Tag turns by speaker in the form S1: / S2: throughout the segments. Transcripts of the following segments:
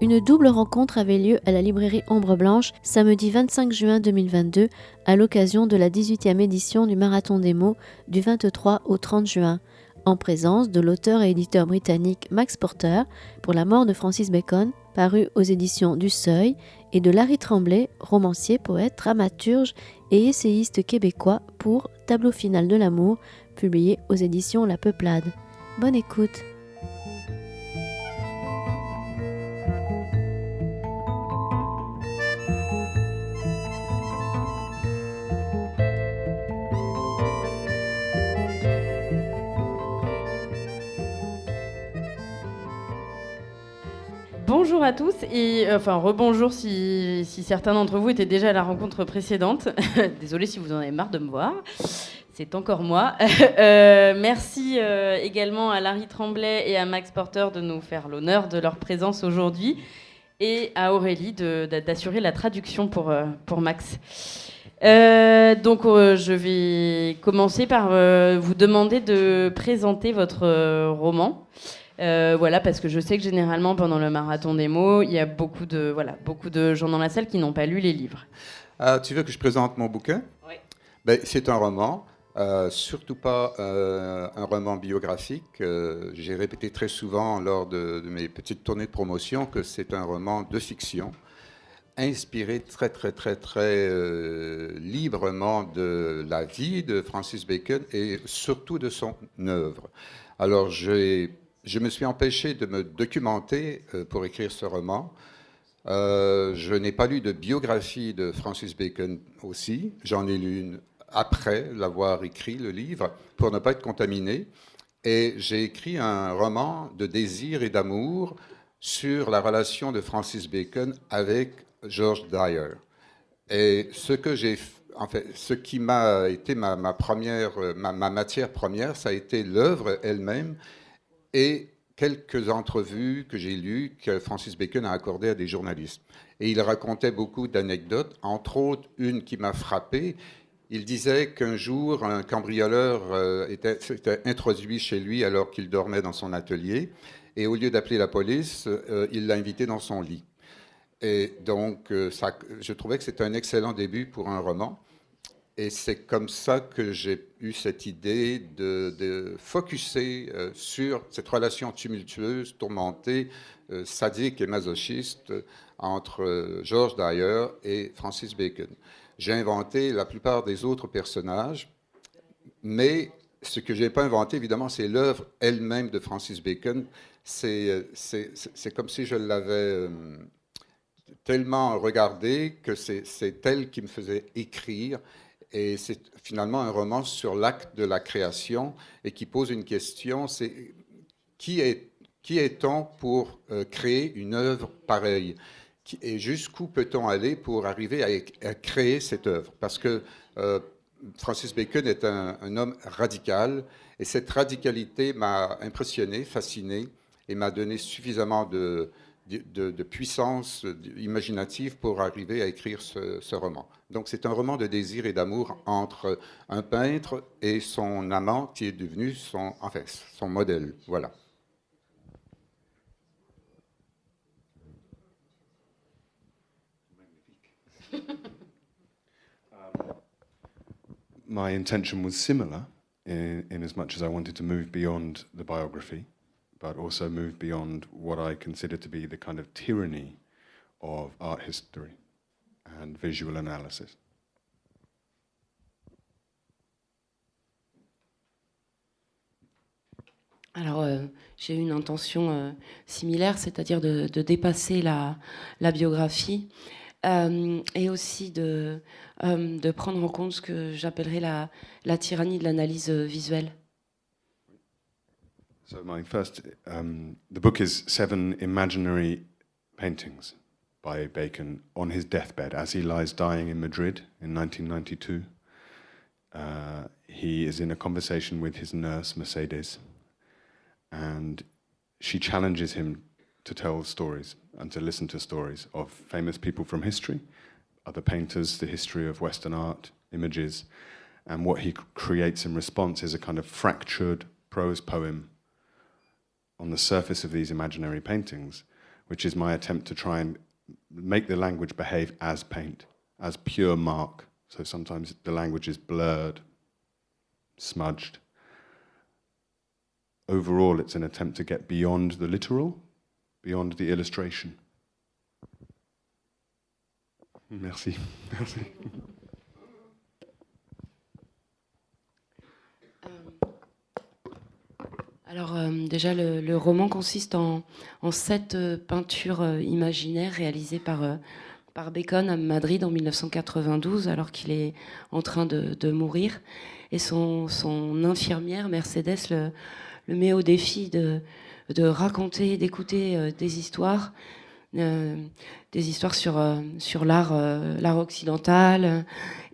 S1: Une double rencontre avait lieu à la librairie Ombre Blanche samedi 25 juin 2022 à l'occasion de la 18e édition du Marathon des mots du 23 au 30 juin, en présence de l'auteur et éditeur britannique Max Porter pour La mort de Francis Bacon, paru aux éditions du Seuil, et de Larry Tremblay, romancier, poète, dramaturge et essayiste québécois pour Tableau final de l'amour, publié aux éditions La Peuplade. Bonne écoute.
S2: Bonjour à tous, et rebonjour si certains d'entre vous étaient déjà à la rencontre précédente. Désolée si vous en avez marre de me voir, c'est encore moi. Merci également à Larry Tremblay et à Max Porter de nous faire l'honneur de leur présence aujourd'hui, et à Aurélie d'assurer la traduction pour Max. Je vais commencer par vous demander de présenter votre roman. Parce que je sais que généralement pendant le marathon des mots, il y a beaucoup de gens dans la salle qui n'ont pas lu les livres.
S3: Tu veux que je présente mon bouquin?
S2: Oui.
S3: C'est un roman, surtout pas un roman biographique. J'ai répété très souvent lors de mes petites tournées de promotion que c'est un roman de fiction, inspiré très librement de la vie de Francis Bacon et surtout de son œuvre. Alors je me suis empêché de me documenter pour écrire ce roman. Je n'ai pas lu de biographie de Francis Bacon aussi. J'en ai lu une après l'avoir écrit, le livre, pour ne pas être contaminé. Et j'ai écrit un roman de désir et d'amour sur la relation de Francis Bacon avec George Dyer. Et ce qui m'a été ma matière première, ça a été l'œuvre elle-même, et quelques entrevues que j'ai lues que Francis Bacon a accordées à des journalistes. Et il racontait beaucoup d'anecdotes, entre autres une qui m'a frappé. Il disait qu'un jour, un cambrioleur s'était introduit chez lui alors qu'il dormait dans son atelier, et au lieu d'appeler la police, il l'a invité dans son lit. Et donc, je trouvais que c'était un excellent début pour un roman. Et c'est comme ça que j'ai eu cette idée de focusser sur cette relation tumultueuse, tourmentée, sadique et masochiste entre George Dyer et Francis Bacon. J'ai inventé la plupart des autres personnages, mais ce que je n'ai pas inventé, évidemment, c'est l'œuvre elle-même de Francis Bacon. C'est comme si je l'avais tellement regardée que c'est elle qui me faisait écrire. Et c'est finalement un roman sur l'acte de la création et qui pose une question, c'est qui est-on pour créer une œuvre pareille? Et jusqu'où peut-on aller pour arriver à créer cette œuvre? Parce que Francis Bacon est un homme radical, et cette radicalité m'a impressionné, fasciné, et m'a donné suffisamment de puissance imaginative pour arriver à écrire ce roman. Donc c'est un roman de désir et d'amour entre un peintre et son amant qui est devenu son modèle. Voilà.
S4: My intention was similar in as much as I wanted to move beyond the biography, but also move beyond what I consider to be the kind of tyranny of art history and visual analysis.
S5: Alors, j'ai eu une intention similaire, c'est-à-dire de dépasser la biographie et aussi de prendre en compte ce que j'appellerais la tyrannie de l'analyse visuelle.
S4: So my first, the book is 7 imaginary paintings by Bacon on his deathbed as he lies dying in Madrid in 1992. He is in a conversation with his nurse, Mercedes, and she challenges him to tell stories and to listen to stories of famous people from history, other painters, the history of Western art, images, and what he creates in response is a kind of fractured prose poem on the surface of these imaginary paintings, which is my attempt to try and make the language behave as paint, as pure mark. So sometimes the language is blurred, smudged. Overall, it's an attempt to get beyond the literal, beyond the illustration. Merci. Merci.
S5: Alors déjà, le roman consiste en 7 peintures imaginaires réalisées par Bacon à Madrid en 1992, alors qu'il est en train de mourir. Et son infirmière, Mercedes, le met au défi de raconter, d'écouter des histoires sur l'art occidental.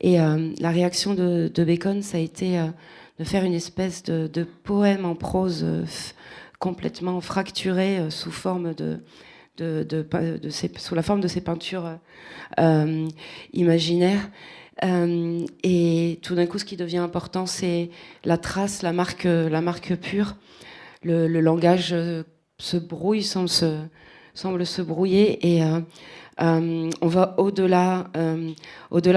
S5: Et la réaction de Bacon, ça a été de faire une espèce de poème en prose complètement fracturé sous la forme de ces peintures imaginaires. Et tout d'un coup, ce qui devient important, c'est la trace, la marque pure. Le langage se brouille, semble se brouiller, et on va au-delà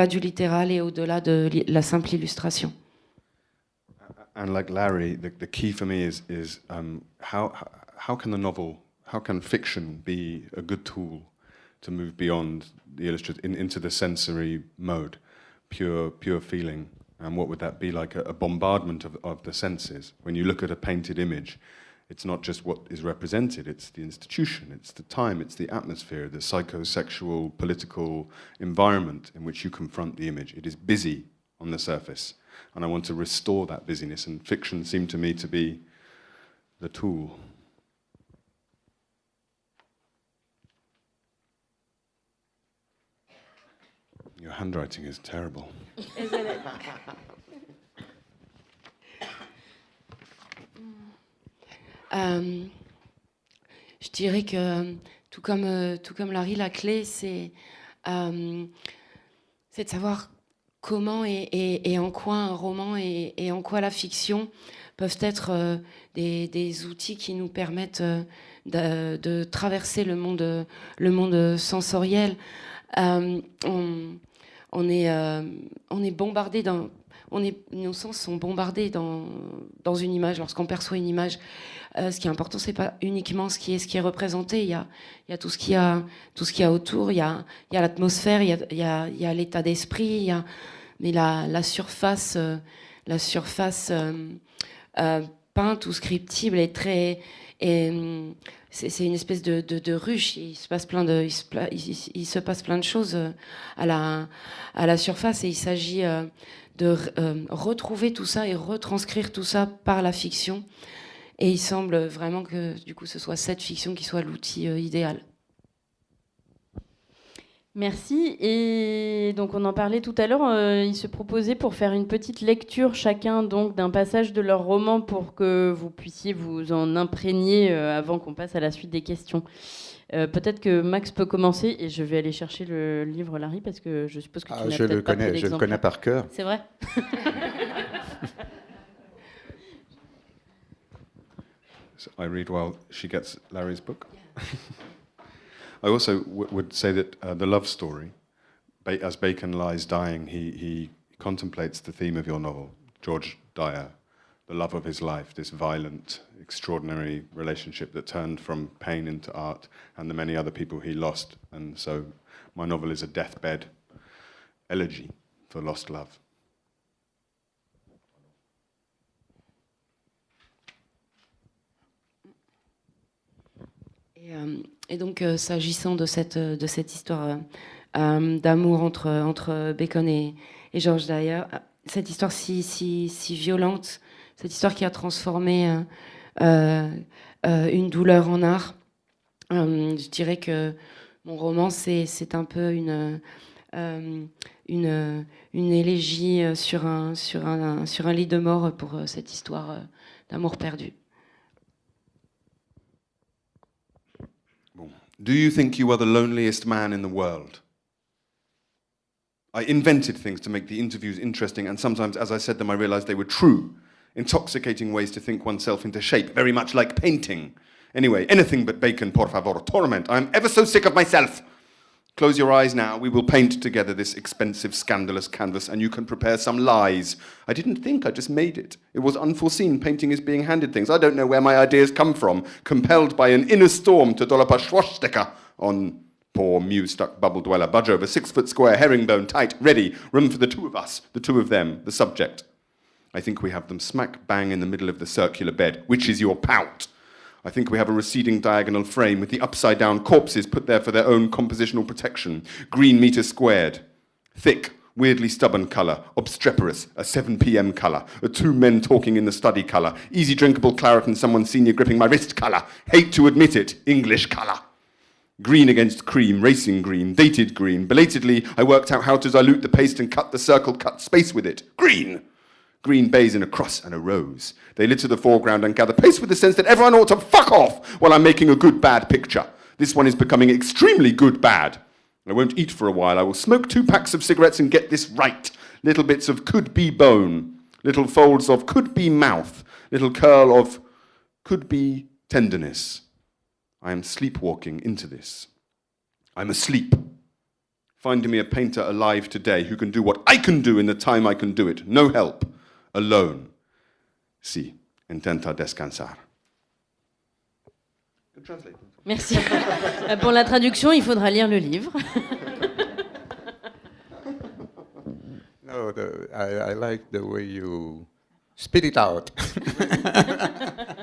S5: du littéral et au-delà de la simple illustration.
S4: And like Larry, the key for me is how can fiction be a good tool to move beyond the illustrative into the sensory mode, pure feeling, and what would that be like? A bombardment of the senses. When you look at a painted image, it's not just what is represented, it's the institution, it's the time, it's the atmosphere, the psychosexual, political environment in which you confront the image. It is busy on the surface, and I want to restore that busyness, and fiction seemed to me to be the tool. Your handwriting is terrible.
S5: Isn't it? Je dirais que, tout comme Larry, la clé, c'est de savoir comment et en quoi un roman et en quoi la fiction peuvent être des outils qui nous permettent de traverser le monde sensoriel. On est bombardé nos sens sont bombardés dans une image. Lorsqu'on perçoit une image, ce qui est important, c'est pas uniquement ce qui est représenté. Il y a tout ce qu'il y a autour. Il y a l'atmosphère. Il y a l'état d'esprit. Mais la surface peinte ou scriptible est très. C'est une espèce de ruche. Il se passe plein de choses à la surface, et il s'agit de retrouver tout ça et retranscrire tout ça par la fiction. Et il semble vraiment que du coup ce soit cette fiction qui soit l'outil idéal.
S2: Merci. Et donc on en parlait tout à l'heure, ils se proposaient pour faire une petite lecture chacun donc d'un passage de leur roman pour que vous puissiez vous en imprégner avant qu'on passe à la suite des questions. Peut-être que Max peut commencer, et je vais aller chercher le livre, Larry, parce que je suppose que tu n'as peut-être pas pris
S3: Je le
S2: d'exemple.
S3: connais par cœur.
S2: C'est vrai.
S4: So I read while she gets Larry's book. I also would say that the love story, as Bacon lies dying, he contemplates the theme of your novel, George Dyer, the love of his life, this violent, extraordinary relationship that turned from pain into art, and the many other people he lost. And so my novel is a deathbed elegy for lost love.
S5: Et donc, s'agissant de cette histoire d'amour entre Bacon et George Dyer, cette histoire si violente, cette histoire qui a transformé une douleur en art, je dirais que mon roman, c'est un peu une élégie sur un lit de mort pour cette histoire d'amour perdu.
S4: Do you think you are the loneliest man in the world? I invented things to make the interviews interesting, and sometimes, as I said them, I realized they were true. Intoxicating ways to think oneself into shape, very much like painting. Anyway, anything but bacon, por favor. Torment. I am ever so sick of myself. Close your eyes now. We will paint together this expensive, scandalous canvas, and you can prepare some lies. I didn't think, I just made it. It was unforeseen. Painting is being handed things. I don't know where my ideas come from. Compelled by an inner storm to dollop a swastika on poor mew-stuck bubble dweller. Budge over, 6 foot square, herringbone, tight, ready. Room for the two of us, the two of them, the subject. I think we have them smack bang in the middle of the circular bed, which is your pout. I think we have a receding diagonal frame with the upside-down corpses put there for their own compositional protection. Green metre squared. Thick, weirdly stubborn colour. Obstreperous, a 7 p.m. colour. A 2 men talking in the study colour. Easy drinkable claret and someone senior gripping my wrist colour. Hate to admit it, English colour. Green against cream, racing green, dated green. Belatedly, I worked out how to dilute the paste and cut the circle cut space with it. Green. Green baize in a cross and a rose. They litter the foreground and gather pace with the sense that everyone ought to fuck off while I'm making a good-bad picture. This one is becoming extremely good-bad. I won't eat for a while. I will smoke 2 packs of cigarettes and get this right. Little bits of could-be bone. Little folds of could-be mouth. Little curl of could-be tenderness. I am sleepwalking into this. I'm asleep. Find me a painter alive today who can do what I can do in the time I can do it. No help. Alone. Si, intenta descansar. Good translate.
S2: Merci. Pour la traduction, il faudra lire le livre.
S3: No, I like the way you spit it out.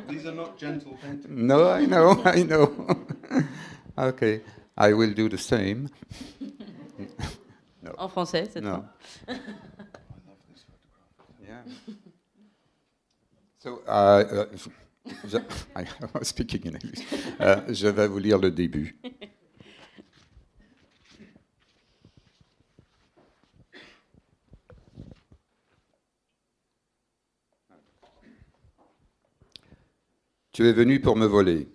S4: These are not gentle paintings.
S3: No, I know. Okay, I will do the same. No.
S2: En français, cette
S3: No.
S2: fois.
S3: Yeah. So, I was speaking in English. Je vais vous lire le début. Tu es venu pour me voler.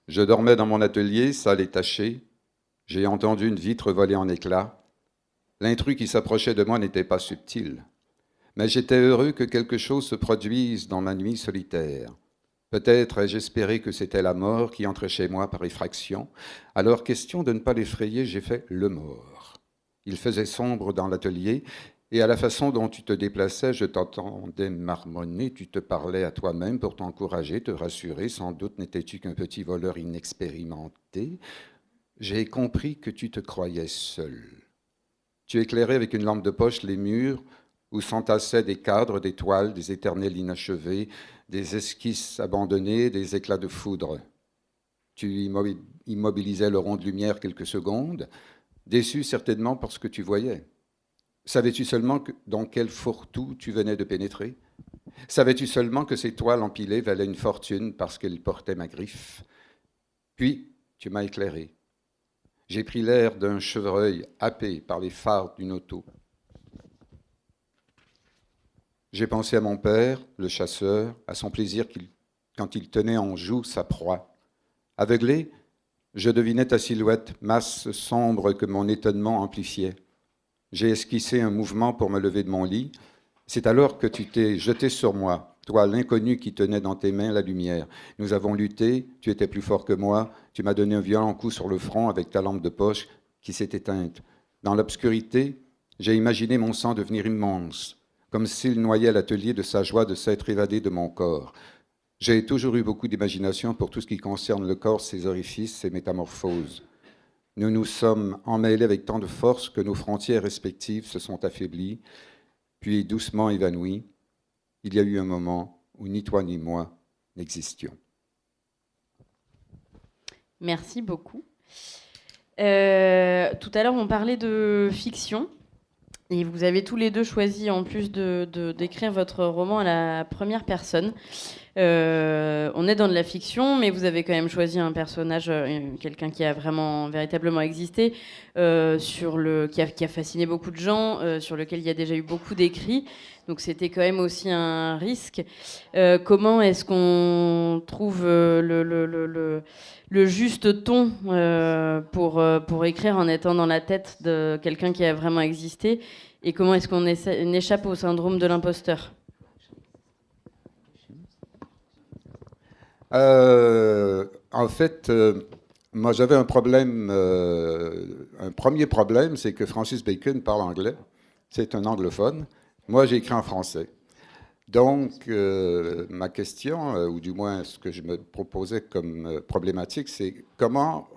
S3: Je dormais dans mon atelier, sale et taché. J'ai entendu une vitre voler en éclats. L'intrus qui s'approchait de moi n'était pas subtil. Mais j'étais heureux que quelque chose se produise dans ma nuit solitaire. Peut-être ai-je espéré que c'était la mort qui entrait chez moi par effraction. Alors, question de ne pas l'effrayer, j'ai fait le mort. Il faisait sombre dans l'atelier, et à la façon dont tu te déplaçais, je t'entendais marmonner, tu te parlais à toi-même pour t'encourager, te rassurer. Sans doute n'étais-tu qu'un petit voleur inexpérimenté. J'ai compris que tu te croyais seul. Tu éclairais avec une lampe de poche les murs où s'entassaient des cadres, des toiles, des éternels inachevés, des esquisses abandonnées, des éclats de foudre. Tu immobilisais le rond de lumière quelques secondes, déçu certainement par ce que tu voyais. Savais-tu seulement dans quel fourre-tout tu venais de pénétrer? Savais-tu seulement que ces toiles empilées valaient une fortune parce qu'elles portaient ma griffe? Puis, tu m'as éclairé. J'ai pris l'air d'un chevreuil happé par les phares d'une auto. J'ai pensé à mon père, le chasseur, à son plaisir quand il tenait en joue sa proie. Aveuglé, je devinais ta silhouette, masse sombre que mon étonnement amplifiait. J'ai esquissé un mouvement pour me lever de mon lit. C'est alors que tu t'es jeté sur moi, toi l'inconnu qui tenait dans tes mains la lumière. Nous avons lutté, tu étais plus fort que moi, tu m'as donné un violent coup sur le front avec ta lampe de poche qui s'est éteinte. Dans l'obscurité, j'ai imaginé mon sang devenir immense, comme s'il noyait l'atelier de sa joie de s'être évadé de mon corps. J'ai toujours eu beaucoup d'imagination pour tout ce qui concerne le corps, ses orifices, ses métamorphoses. Nous nous sommes emmêlés avec tant de force que nos frontières respectives se sont affaiblies, puis doucement évanouies. Il y a eu un moment où ni toi ni moi n'existions.
S2: Merci beaucoup. Tout à l'heure, on parlait de fiction. Et vous avez tous les deux choisi, en plus d'écrire votre roman à la première personne. On est dans de la fiction, mais vous avez quand même choisi un personnage, quelqu'un qui a véritablement existé, qui a fasciné beaucoup de gens, sur lequel il y a déjà eu beaucoup d'écrits. Donc c'était quand même aussi un risque. Comment est-ce qu'on trouve le juste ton pour écrire en étant dans la tête de quelqu'un qui a vraiment existé? Et comment est-ce qu'on échappe au syndrome de l'imposteur?
S3: En fait, moi j'avais un problème, un premier problème, c'est que Francis Bacon parle anglais. C'est un anglophone. Moi j'ai écrit en français. Donc ma question, ou du moins ce que je me proposais comme problématique, c'est comment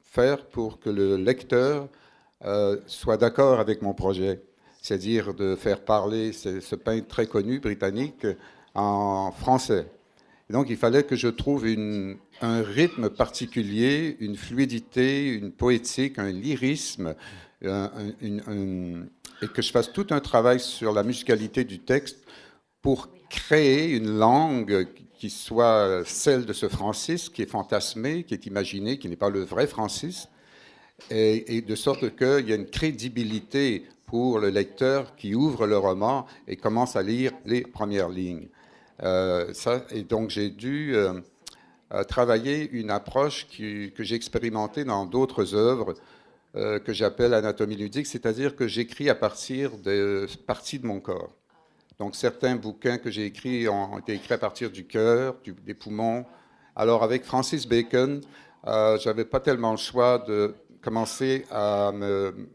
S3: faire pour que le lecteur soit d'accord avec mon projet. C'est-à-dire de faire parler ce peintre très connu britannique en français. Et donc, il fallait que je trouve un rythme particulier, une fluidité, une poétique, un lyrisme, et que je fasse tout un travail sur la musicalité du texte pour créer une langue qui soit celle de ce Francis, qui est fantasmé, qui est imaginé, qui n'est pas le vrai Francis, et de sorte qu'il y a une crédibilité pour le lecteur qui ouvre le roman et commence à lire les premières lignes. Et donc j'ai dû travailler une approche que j'ai expérimentée dans d'autres œuvres que j'appelle anatomie ludique, c'est-à-dire que j'écris à partir de parties de mon corps. Donc certains bouquins que j'ai écrits ont été écrits à partir du cœur, des poumons. Alors avec Francis Bacon, j'avais pas tellement le choix de commencer à me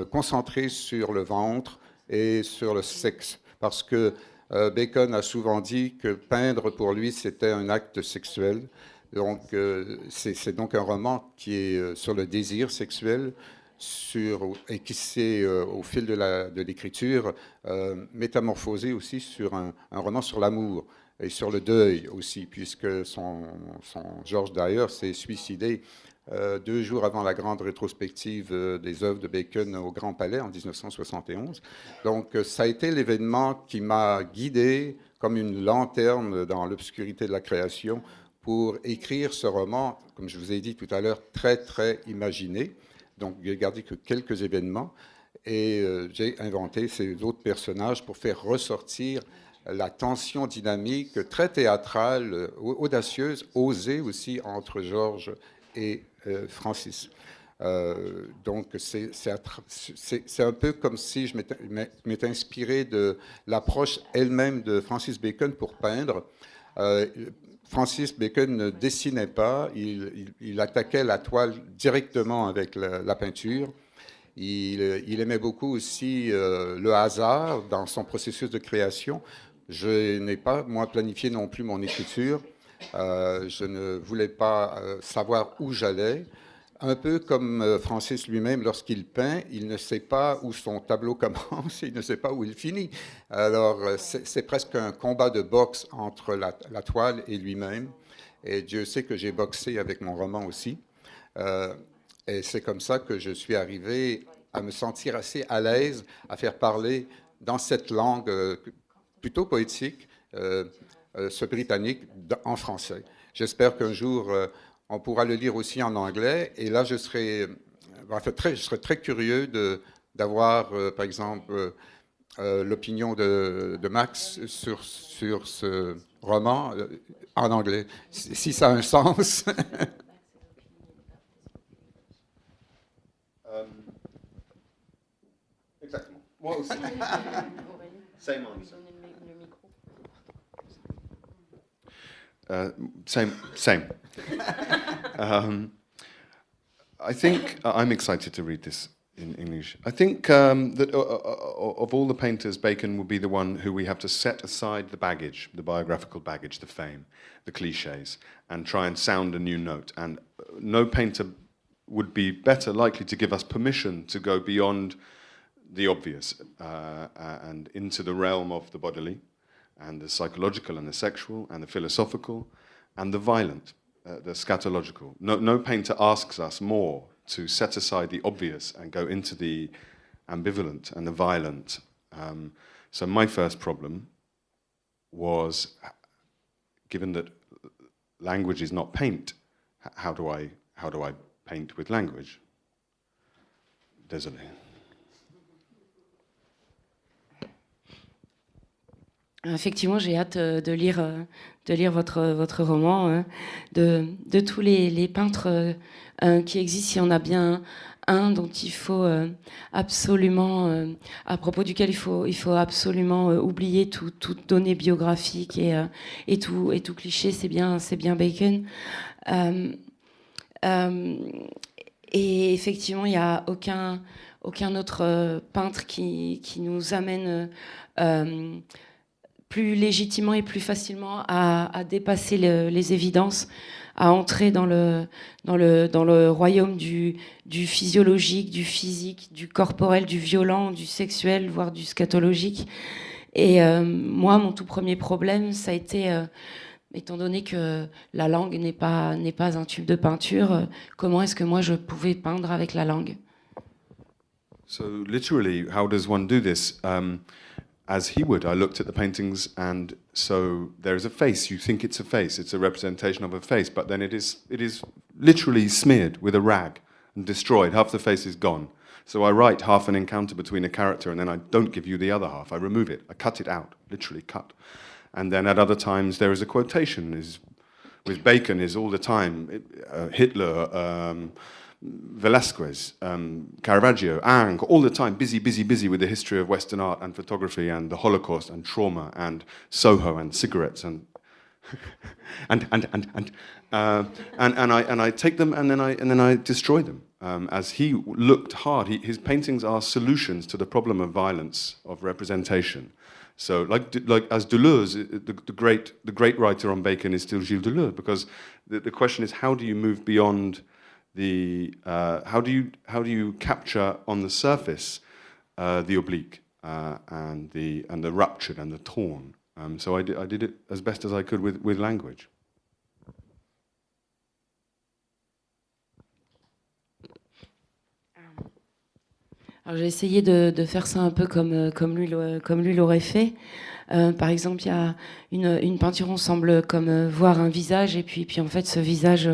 S3: concentrer sur le ventre et sur le sexe, parce que Bacon a souvent dit que peindre pour lui c'était un acte sexuel. Donc c'est donc un roman qui est sur le désir sexuel et qui s'est au fil de l'écriture métamorphosé aussi sur un roman sur l'amour et sur le deuil aussi, puisque son George Dyer s'est suicidé 2 jours avant la grande rétrospective des œuvres de Bacon au Grand Palais en 1971. Donc ça a été l'événement qui m'a guidé comme une lanterne dans l'obscurité de la création pour écrire ce roman, comme je vous ai dit tout à l'heure, très, très imaginé. Donc j'ai gardé que quelques événements et j'ai inventé ces autres personnages pour faire ressortir la tension dynamique, très théâtrale, audacieuse, osée aussi entre Georges et Francis. Donc c'est un peu comme si je m'étais inspiré de l'approche elle-même de Francis Bacon pour peindre. Francis Bacon ne dessinait pas, il attaquait la toile directement avec la peinture. Il aimait beaucoup aussi le hasard dans son processus de création. Je n'ai pas, moi, planifié non plus mon écriture. Je ne voulais pas savoir où j'allais. Un peu comme Francis lui-même, lorsqu'il peint, il ne sait pas où son tableau commence, il ne sait pas où il finit. Alors, c'est presque un combat de boxe entre la toile et lui-même. Et Dieu sait que j'ai boxé avec mon roman aussi. Et c'est comme ça que je suis arrivé à me sentir assez à l'aise à faire parler dans cette langue plutôt poétique, ce britannique, en français. J'espère qu'un jour, on pourra le lire aussi en anglais. Et là, je serais très curieux d'avoir, par exemple, l'opinion de Max sur ce roman en anglais, si ça a un sens.
S4: Exactement. Moi aussi. Same answer. Same. I think I'm excited to read this in English. I think that of all the painters, Bacon will be the one who we have to set aside the baggage, the biographical baggage, the fame, the cliches, and try and sound a new note. And no painter would be better likely to give us permission to go beyond the obvious and into the realm of the bodily, and the psychological, and the sexual, and the philosophical, and the violent, the scatological. No painter asks us more to set aside the obvious and go into the ambivalent and the violent. So my first problem was, given that language is not paint, how do I paint with language? Désolé.
S5: Effectivement, j'ai hâte de lire votre roman, hein, de tous les peintres qui existent. Il y en a bien un dont il faut absolument, à propos duquel il faut absolument oublier toute donnée biographique et tout cliché. C'est bien Bacon. Et effectivement, il n'y a aucun autre peintre qui nous amène plus légitimement et plus facilement à dépasser les évidences, à entrer dans le royaume du physiologique, du physique, du corporel, du violent, du sexuel, voire du scatologique. Et moi, mon tout premier problème, ça a été, étant donné que la langue n'est pas un tube de peinture, comment est-ce que moi je pouvais peindre avec la langue?
S4: So literally, how does one do this? As he would, I looked at the paintings, and so there is a face. You think it's a face; it's a representation of a face, but then it is literally smeared with a rag and destroyed. Half the face is gone. So I write half an encounter between a character, and then I don't give you the other half. I remove it. I cut it out, literally cut. And then at other times there is a quotation. With Bacon is all the time Hitler. Velázquez, Caravaggio, Ingres, all the time busy with the history of Western art and photography and the Holocaust and trauma and Soho and cigarettes and and I take them and then I destroy them. As he looked hard, his paintings are solutions to the problem of violence, of representation. So, like as Deleuze, the great writer on Bacon is still Gilles Deleuze, because the question is, how do you move beyond how do you capture on the surface the oblique and the ruptured and the torn? So I did it as best as I could with language.
S5: Alors j'ai essayé de faire ça un peu comme lui l'aurait fait. Par exemple, il y a une peinture, on semble comme voir un visage, et puis en fait, ce visage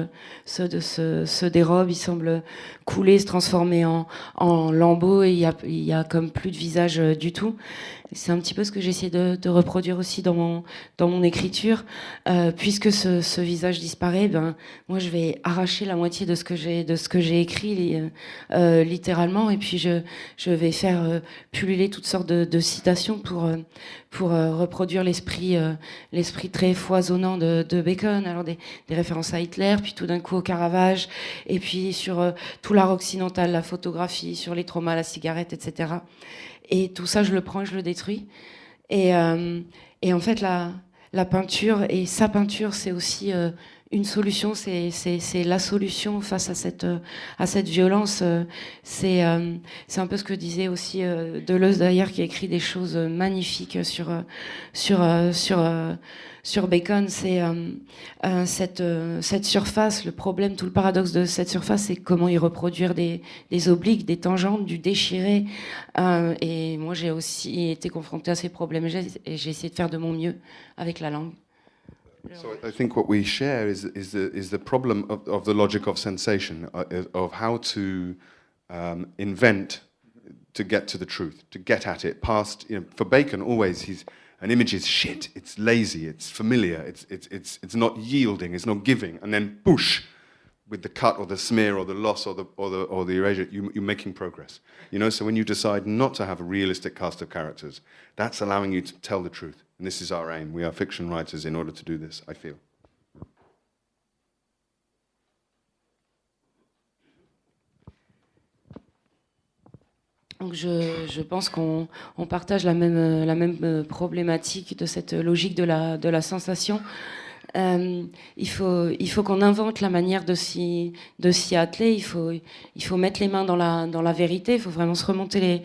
S5: se dérobe, il semble couler, se transformer en lambeaux, et il y a comme plus de visage du tout. C'est un petit peu ce que j'essaie de reproduire aussi dans mon écriture. Puisque ce visage disparaît, moi je vais arracher la moitié de ce que j'ai écrit littéralement, et puis je vais faire pulluler toutes sortes de citations pour reproduire l'esprit très foisonnant de Bacon. Alors des références à Hitler, puis tout d'un coup au Caravage, et puis sur tout l'art occidental, la photographie, sur les traumas, la cigarette, etc. Et tout ça, je le prends et je le détruis. Et en fait, la peinture, et sa peinture, c'est aussi une solution, c'est la solution face à cette violence. C'est un peu ce que disait aussi Deleuze d'ailleurs, qui a écrit des choses magnifiques sur Bacon. C'est cette surface, le problème, tout le paradoxe de cette surface, c'est comment y reproduire des obliques, des tangentes, du déchiré. Et moi, j'ai aussi été confrontée à ces problèmes, et j'ai essayé de faire de mon mieux avec la langue.
S4: So I think what we share is the problem of the logic of sensation, of how to invent to get to the truth, to get at it. Past, for Bacon, always an image is shit. It's lazy. It's familiar. It's not yielding. It's not giving. And then, boosh, with the cut or the smear or the loss or the erasure, you're making progress. So when you decide not to have a realistic cast of characters, that's allowing you to tell the truth. And this is our aim. We are fiction writers in order to do this, I feel.
S5: Donc je pense qu'on partage la même problématique de cette logique de la sensation. Il faut qu'on invente la manière de s'y atteler. Il faut mettre les mains dans la vérité. Il faut vraiment se remonter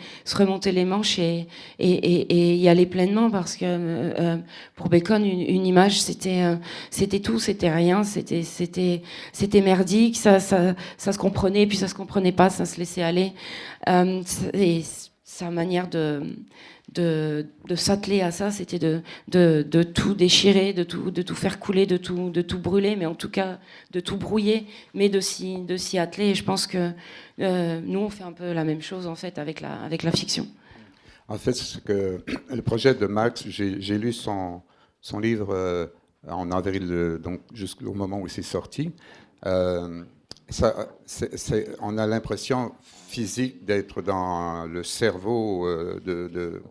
S5: les manches et y aller pleinement, parce que pour Bacon, une image c'était tout, c'était rien, c'était merdique. Ça se comprenait, puis ça se comprenait pas, ça se laissait aller. Et sa manière de s'atteler à ça, c'était de tout déchirer, de tout faire couler, de tout brûler, mais en tout cas de tout brouiller, mais de s'y atteler. Et je pense que nous, on fait un peu la même chose en fait avec la fiction.
S3: En fait, c'est que le projet de Max, j'ai lu son livre en avril, donc jusqu'au moment où c'est sorti. On a l'impression physique d'être dans le cerveau de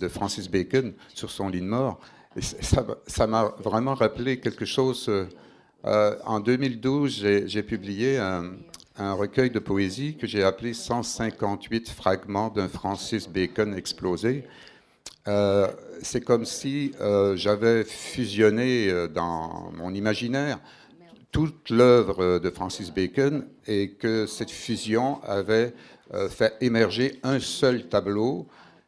S3: Francis Bacon sur son lit de mort. Et ça m'a vraiment rappelé quelque chose. En 2012, j'ai publié un recueil de poésie que j'ai appelé 158 fragments d'un Francis Bacon explosé. C'est comme si j'avais fusionné dans mon imaginaire toute l'œuvre de Francis Bacon et que cette fusion avait fait émerger un seul tableau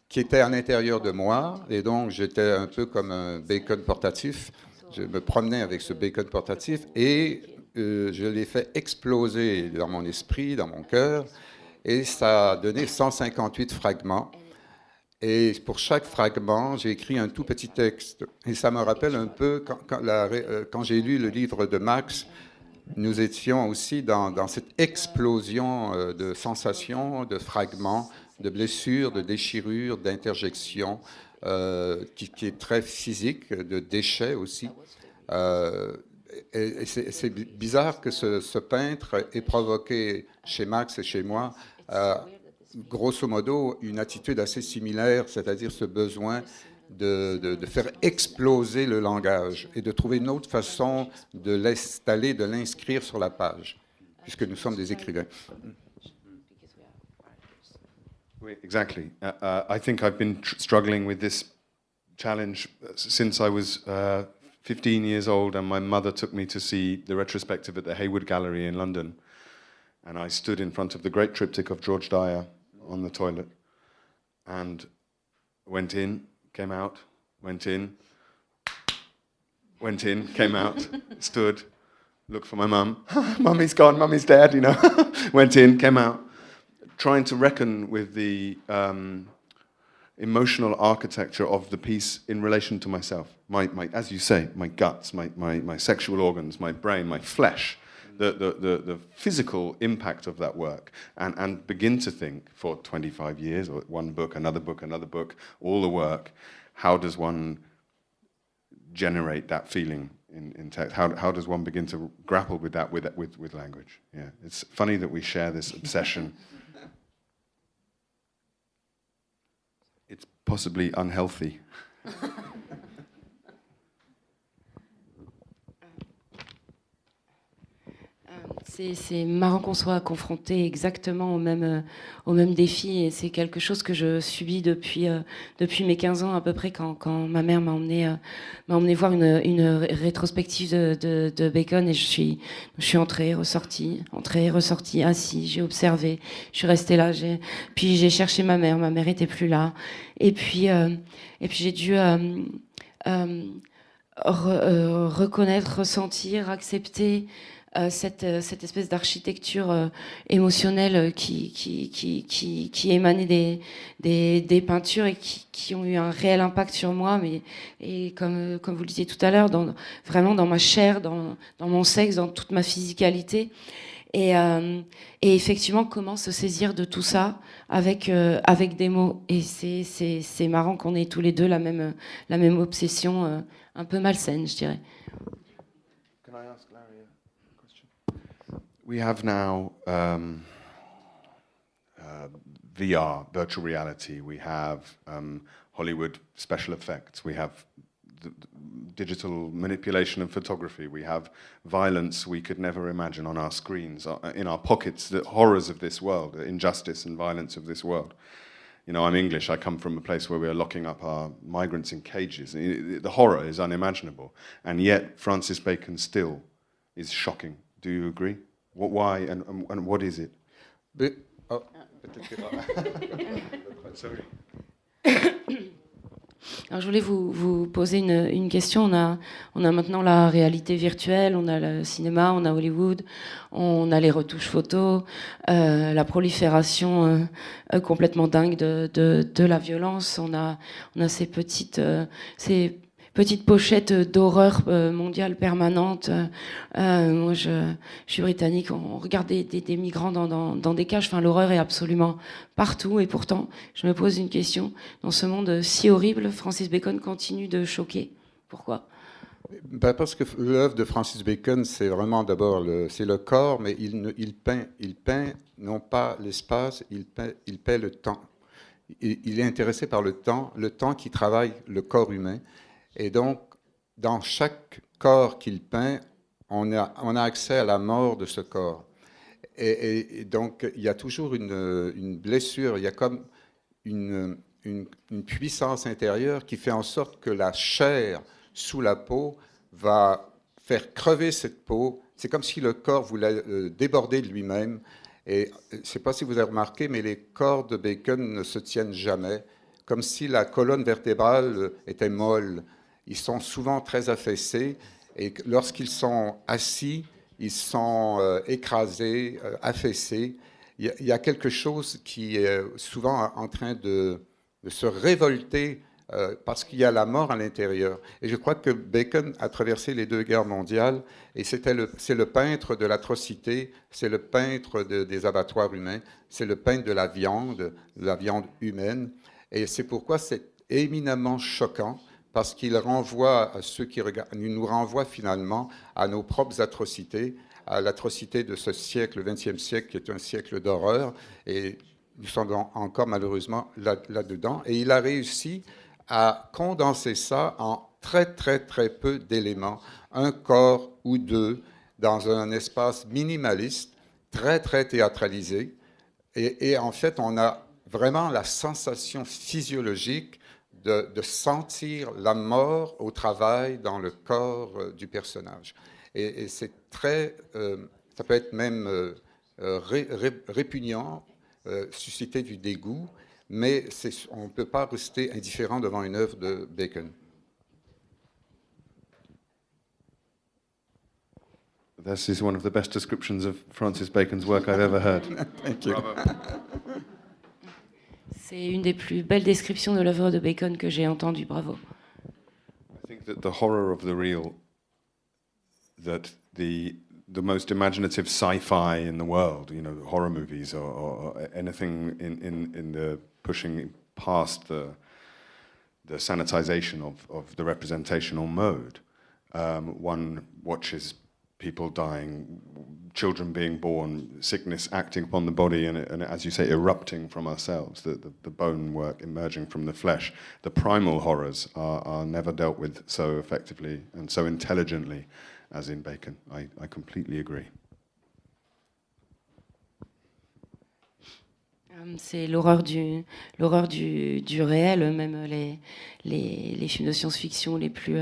S3: qui était à l'intérieur de moi. Et donc, j'étais un peu comme un Bacon portatif. Je me promenais avec ce Bacon portatif et je l'ai fait exploser dans mon esprit, dans mon cœur. Et ça a donné 158 fragments. Et pour chaque fragment, j'ai écrit un tout petit texte. Et ça me rappelle un peu, quand j'ai lu le livre de Max, nous étions aussi dans cette explosion de sensations, de fragments, de blessures, de déchirures, d'interjections, qui est très physique, de déchets aussi. Et c'est bizarre que ce peintre ait provoqué chez Max et chez moi grosso modo, une attitude assez similaire, c'est-à-dire ce besoin de faire exploser le langage et de trouver une autre façon de l'installer, de l'inscrire sur la page, puisque nous sommes des écrivains.
S4: Oui, exactly. I think I've been struggling with this challenge since I was 15 years old, and my mother took me to see the retrospective at the Hayward Gallery in London. And I stood in front of the great triptych of George Dyer on the toilet and went in, came out, went in, came out, stood, looked for my mum. Mummy's gone, mummy's dead, you know. Went in, came out, trying to reckon with the emotional architecture of the piece in relation to myself. My as you say, my guts, my sexual organs, my brain, my flesh. The physical impact of that work, and begin to think for 25 years, or one book, another book, all the work, how does one generate that feeling in text? How does one begin to grapple with that with language? Yeah, it's funny that we share this obsession. It's possibly unhealthy.
S5: C'est marrant qu'on soit confronté exactement au même défi, et c'est quelque chose que je subis depuis mes 15 ans à peu près, quand ma mère m'a emmené voir une rétrospective de Bacon, et je suis entrée, ressortie, assis, j'ai observé, je suis restée là, puis j'ai cherché ma mère était plus là, et puis j'ai dû reconnaître, ressentir, accepter cette espèce d'architecture émotionnelle qui émanait des peintures et qui ont eu un réel impact sur moi, et comme vous le disiez tout à l'heure, vraiment dans ma chair, dans mon sexe, dans toute ma physicalité. Et effectivement, comment se saisir de tout ça avec des mots. Et c'est marrant qu'on ait tous les deux la même obsession un peu malsaine, je dirais.
S4: We have now VR, virtual reality. We have Hollywood special effects. We have digital manipulation of photography. We have violence we could never imagine on our screens, in our pockets, the horrors of this world, the injustice and violence of this world. You know, I'm English. I come from a place where we are locking up our migrants in cages. The horror is unimaginable. And yet Francis Bacon still is shocking. Do you agree? Why and what is it?
S5: Sorry. Alors, je voulais vous poser une question. On a maintenant la réalité virtuelle, on a le cinéma, on a Hollywood, on a les retouches photos, la prolifération complètement dingue de la violence. On a ces petite pochette d'horreur mondiale permanente. Moi, je suis britannique, on regarde des migrants dans des cages. Enfin, l'horreur est absolument partout. Et pourtant, je me pose une question. Dans ce monde si horrible, Francis Bacon continue de choquer. Pourquoi ?
S3: Ben parce que l'œuvre de Francis Bacon, c'est vraiment d'abord c'est le corps, mais il peint non pas l'espace, il peint le temps. Il est intéressé par le temps qui travaille le corps humain. Et donc, dans chaque corps qu'il peint, on a accès à la mort de ce corps. Et donc, il y a toujours une blessure, il y a comme une puissance intérieure qui fait en sorte que la chair sous la peau va faire crever cette peau. C'est comme si le corps voulait déborder de lui-même. Et je ne sais pas si vous avez remarqué, mais les corps de Bacon ne se tiennent jamais, comme si la colonne vertébrale était molle. Ils sont souvent très affaissés, et lorsqu'ils sont assis, ils sont écrasés, affaissés. Il y a quelque chose qui est souvent en train de se révolter parce qu'il y a la mort à l'intérieur. Et je crois que Bacon a traversé les 2 guerres mondiales, et c'est le peintre de l'atrocité, c'est le peintre des abattoirs humains, c'est le peintre de la viande humaine. Et c'est pourquoi c'est éminemment choquant, parce qu'il renvoie à ceux qui regardent, il nous renvoie finalement à nos propres atrocités, à l'atrocité de ce siècle, le XXe siècle, qui est un siècle d'horreur. Et nous sommes encore malheureusement là-dedans. Et il a réussi à condenser ça en très, très, très peu d'éléments, un corps ou 2, dans un espace minimaliste, très, très théâtralisé. Et en fait, on a vraiment la sensation physiologique de sentir la mort au travail dans le corps du personnage. Et c'est très... ça peut être même répugnant, susciter du dégoût, mais on ne peut pas rester indifférent devant une œuvre de Bacon.
S4: This is one of the best descriptions of Francis Bacon's work I've ever heard.
S3: Thank you.
S5: C'est une des plus belles descriptions de l'œuvre de Bacon que j'ai entendue. Bravo.
S4: I think that the horror of the real, that the most imaginative sci-fi in the world, you know, horror movies or anything in the pushing past the sanitization of the representational mode. One watches people dying, children being born, sickness acting upon the body, and as you say, erupting from ourselves, the bone work emerging from the flesh. The primal horrors are never dealt with so effectively and so intelligently as in Bacon. I completely agree.
S5: C'est l'horreur du réel, même les films de science-fiction les plus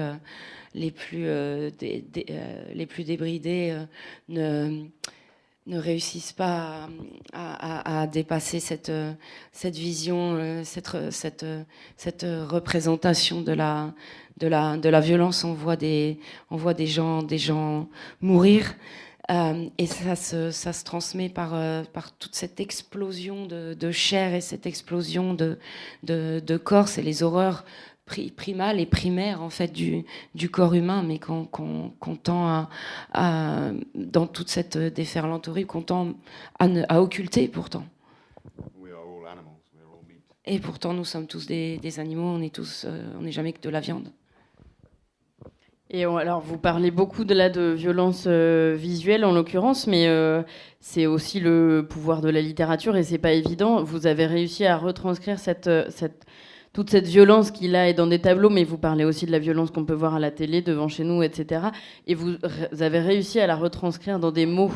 S5: débridés ne réussissent pas à dépasser cette vision, cette représentation de la violence. On voit des gens mourir. Et ça se transmet par toute cette explosion de chair et cette explosion de corps. C'est les horreurs primales et primaires en fait du corps humain, mais qu'on tend dans toute cette déferlante horrible, qu'on tend à occulter pourtant. Et pourtant nous sommes tous des animaux, on n'est jamais que de la viande.
S2: Et alors, vous parlez beaucoup de violence visuelle en l'occurrence, mais c'est aussi le pouvoir de la littérature et c'est pas évident. Vous avez réussi à retranscrire toute cette violence qu'il a et dans des tableaux, mais vous parlez aussi de la violence qu'on peut voir à la télé, devant chez nous, etc. Et vous avez réussi à la retranscrire dans des mots.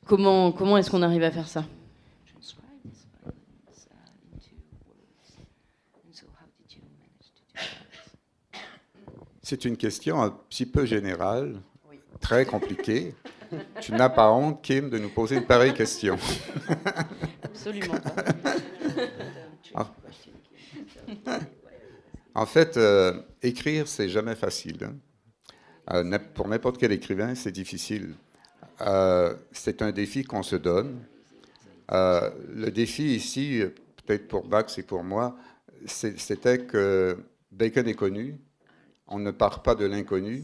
S2: Comment est-ce qu'on arrive à faire ça ?
S3: C'est une question un petit peu générale, très compliquée. Tu n'as pas honte, Kim, de nous poser une pareille question.
S2: Absolument pas.
S3: En fait, écrire, c'est jamais facile. Pour n'importe quel écrivain, c'est difficile. C'est un défi qu'on se donne. Le défi ici, peut-être pour Max et pour moi, c'était que Bacon est connu, on ne part pas de l'inconnu,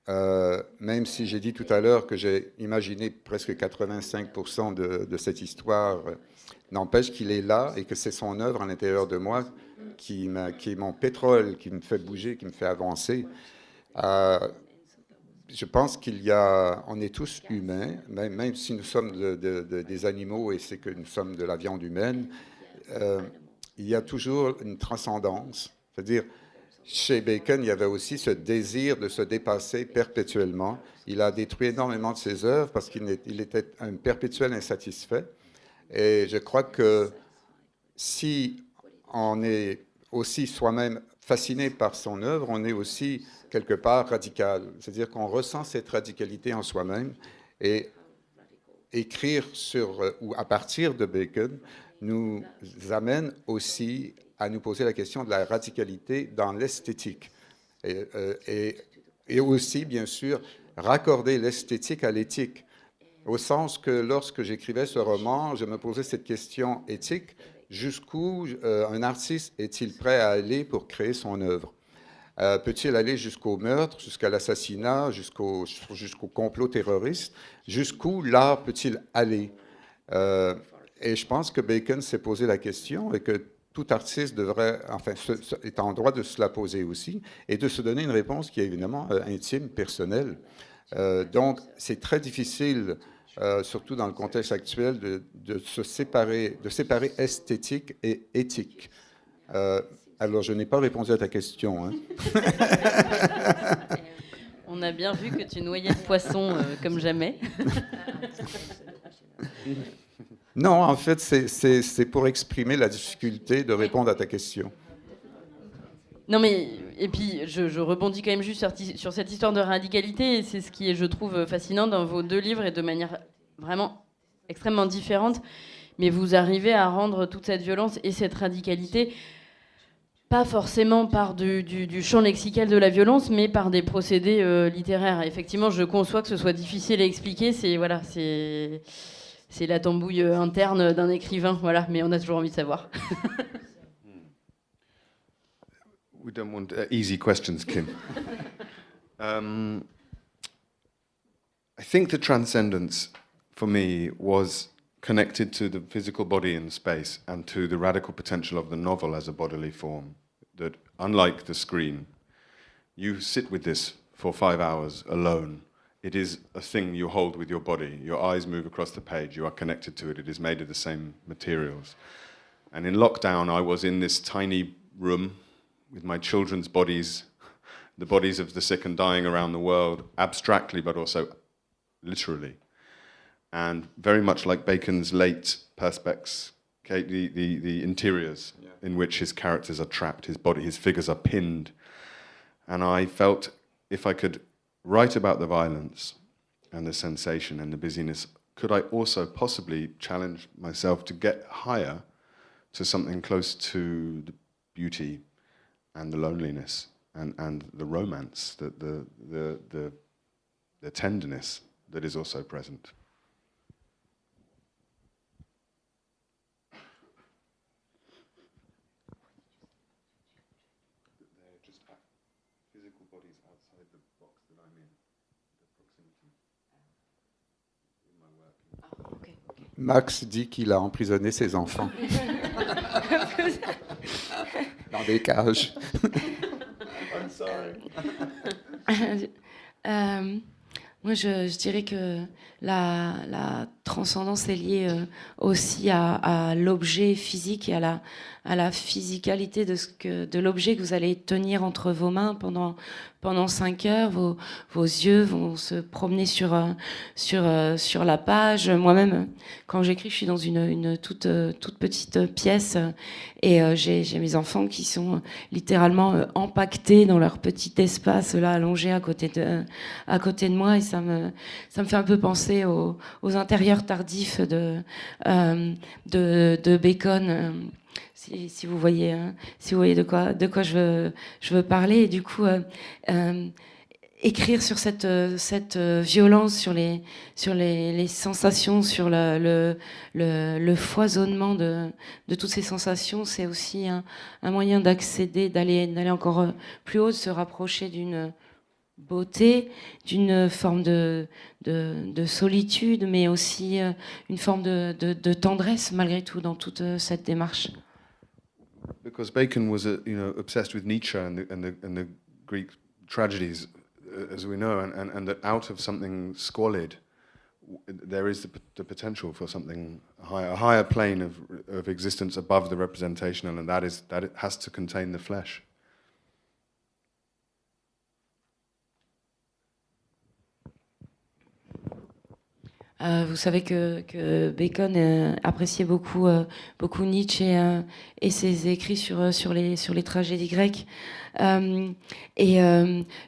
S3: même si j'ai dit tout à l'heure que j'ai imaginé presque 85% de cette histoire, n'empêche qu'il est là et que c'est son œuvre à l'intérieur de moi qui est mon pétrole, qui me fait bouger, qui me fait avancer. Je pense on est tous humains, même si nous sommes des animaux et c'est que nous sommes de la viande humaine, il y a toujours une transcendance. C'est-à-dire, chez Bacon, il y avait aussi ce désir de se dépasser perpétuellement. Il a détruit énormément de ses œuvres parce qu'il était un perpétuel insatisfait. Et je crois que si on est aussi soi-même fasciné par son œuvre, on est aussi quelque part radical. C'est-à-dire qu'on ressent cette radicalité en soi-même et écrire ou à partir de Bacon nous amène aussi à nous poser la question de la radicalité dans l'esthétique. Et aussi, bien sûr, raccorder l'esthétique à l'éthique. Au sens que lorsque j'écrivais ce roman, je me posais cette question éthique. Jusqu'où un artiste est-il prêt à aller pour créer son œuvre? Peut-il aller jusqu'au meurtre, jusqu'à l'assassinat, jusqu'au complot terroriste? Jusqu'où l'art peut-il aller? Et je pense que Bacon s'est posé la question et que tout artiste devrait, est en droit de se la poser aussi et de se donner une réponse qui est évidemment intime, personnelle. Donc, c'est très difficile, surtout dans le contexte actuel, de séparer esthétique et éthique. Alors, je n'ai pas répondu à ta question. Hein.
S2: On a bien vu que tu noyais le poisson comme jamais.
S3: Non, en fait, c'est pour exprimer la difficulté de répondre à ta question.
S2: Non, mais, et puis, je rebondis quand même juste sur cette histoire de radicalité, et c'est ce qui est, je trouve, fascinant dans vos deux livres, et de manière vraiment extrêmement différente, mais vous arrivez à rendre toute cette violence et cette radicalité, pas forcément par du champ lexical de la violence, mais par des procédés littéraires. Effectivement, je conçois que ce soit difficile à expliquer, c'est la tambouille interne d'un écrivain, voilà, mais on a toujours envie de savoir.
S4: We don't want easy questions, Kim. I think the transcendence, for me, was connected to the physical body in space and to the radical potential of the novel as a bodily form. That, unlike the screen, you sit with this for 5 hours alone. It is a thing you hold with your body. Your eyes move across the page. You are connected to it. It is made of the same materials. And in lockdown, I was in this tiny room with my children's bodies, the bodies of the sick and dying around the world, abstractly but also literally. And very much like Bacon's late Perspex, the interiors in which his characters are trapped, his figures are pinned. And I felt if I could write about the violence and the sensation and the busyness, could I also possibly challenge myself to get higher to something close to the beauty and the loneliness and the romance, the tenderness that is also present?
S3: Max dit qu'il a emprisonné ses enfants dans des cages.
S4: I'm sorry.
S5: Moi, je dirais que la transcendance est liée aussi à l'objet physique et à la physicalité de l'objet que vous allez tenir entre vos mains pendant 5 heures. Vos yeux vont se promener sur la page. Moi-même, quand j'écris, je suis dans une toute petite pièce et j'ai mes enfants qui sont littéralement empaquetés dans leur petit espace là allongé à côté de moi, et ça me fait un peu penser aux intérieurs tardifs de Bacon. Si vous voyez de quoi je veux parler. Et du coup, écrire sur cette violence, sur les sensations, sur le foisonnement de toutes ces sensations, c'est aussi un moyen d'accéder, d'aller encore plus haut, de se rapprocher d'une beauté, d'une forme de solitude, mais aussi une forme de tendresse malgré tout dans toute cette démarche.
S4: Because Bacon was, obsessed with Nietzsche and the Greek tragedies, as we know, and that out of something squalid, there is the potential for something higher, a higher plane of existence above the representational, and that it has to contain the flesh.
S5: Vous savez que Bacon appréciait beaucoup Nietzsche et ses écrits sur les tragédies grecques. Je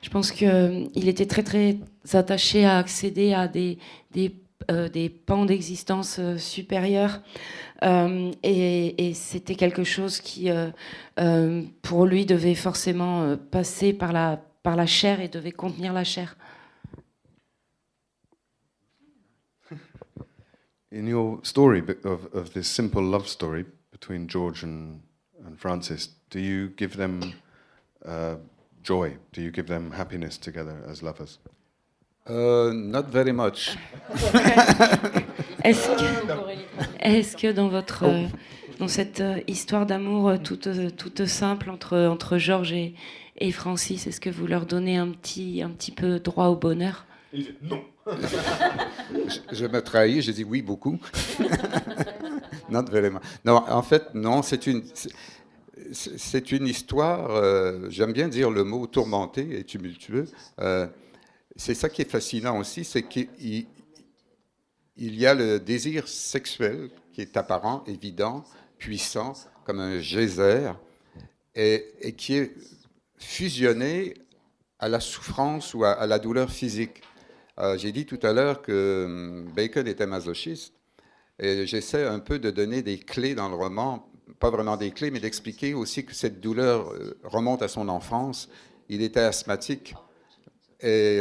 S5: pense qu'il était très très attaché à accéder à des pans d'existence supérieurs. Et c'était quelque chose qui, pour lui, devait forcément passer par la chair et devait contenir la chair.
S4: In your story of this simple love story between George and Francis, do you give them joy? Do you give them happiness together as lovers?
S3: Not very much.
S5: Est-ce que dans cette histoire d'amour toute simple entre Georges et Francis, est-ce que vous leur donnez un petit peu droit au bonheur?
S4: Non.
S3: Je me trahis, j'ai dit oui beaucoup. Not very much. Non, en fait, non, c'est une histoire, j'aime bien dire le mot tourmenté et tumultueux. C'est ça qui est fascinant aussi, c'est qu'il y a le désir sexuel qui est apparent, évident, puissant, comme un geyser, et qui est fusionné à la souffrance ou à la douleur physique. J'ai dit tout à l'heure que Bacon était masochiste, et j'essaie un peu de donner des clés dans le roman, pas vraiment des clés, mais d'expliquer aussi que cette douleur remonte à son enfance. Il était asthmatique, et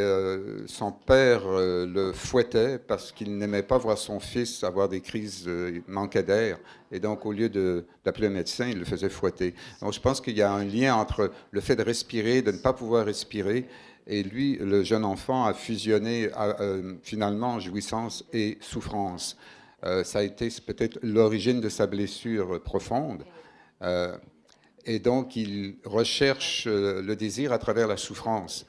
S3: son père le fouettait parce qu'il n'aimait pas voir son fils avoir des crises, il manquait d'air, et donc au lieu d'appeler un médecin, il le faisait fouetter. Donc je pense qu'il y a un lien entre le fait de respirer, de ne pas pouvoir respirer, et lui, le jeune enfant, a fusionné finalement jouissance et souffrance. Ça a été peut-être l'origine de sa blessure profonde. Et donc, il recherche le désir à travers la souffrance.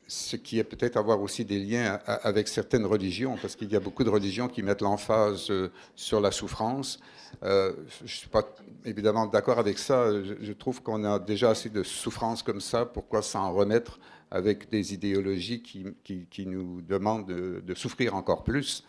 S3: Ce qui est peut-être avoir aussi des liens avec certaines religions, parce qu'il y a beaucoup de religions qui mettent l'emphase sur la souffrance. Je ne suis pas évidemment d'accord avec ça. Je trouve qu'on a déjà assez de souffrance comme ça. Pourquoi s'en remettre avec des idéologies qui nous demandent de souffrir encore plus?